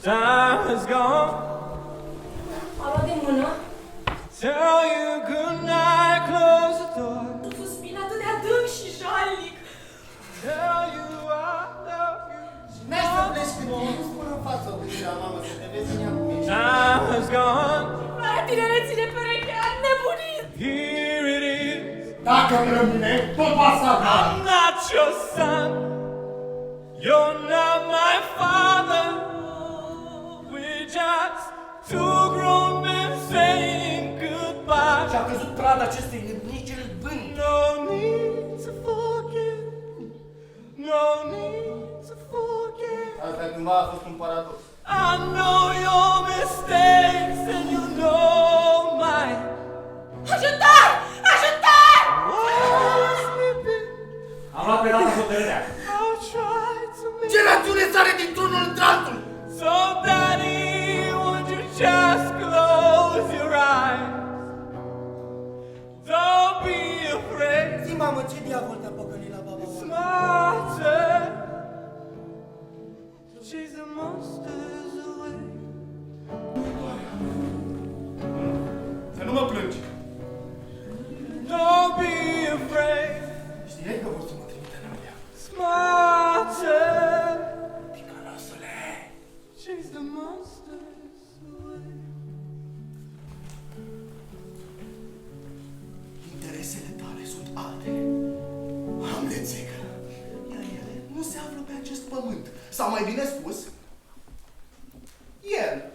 Time has gone. A luat de mână. Tell you good night, close the door. Un suspin atât de adânc și jalnic. Tell you I love you. N-ai să pleci cu tine, nu spune în față uirea, mamă, să te vezi în ea cu mine. Time has gone. La tinereții de pereche a nebunit. Here it is. Dacă îmi rămâne, tot va salva. I'm not your son. You're not my father. We're just two grown men saying goodbye. Și-a căzut prada acestei nebunii cel vânt. No need to forget. No need to forget. Asta cumva a fost un paradox. I know your mistakes and you know mine. Ajutor! Ajutor! Was sleeping. Am luat pe data hotărârea. I'll try to make Ce rațiune sare dintr-unul într-altul? so, Daddy, would you just close your eyes? Don't be afraid. Zi, mamă, ce diavol te-a păcălit la baba? Smarter. Chase the monsters away. Să nu mă plângi. Don't be afraid. Știai că vor să mă trimite în alea. Smarter. Ticălosule. Chase the monsters away. Interesele tale sunt altele. Hamlețecă. Iar ele nu se află pe acest pământ. Sau mai bine spus, el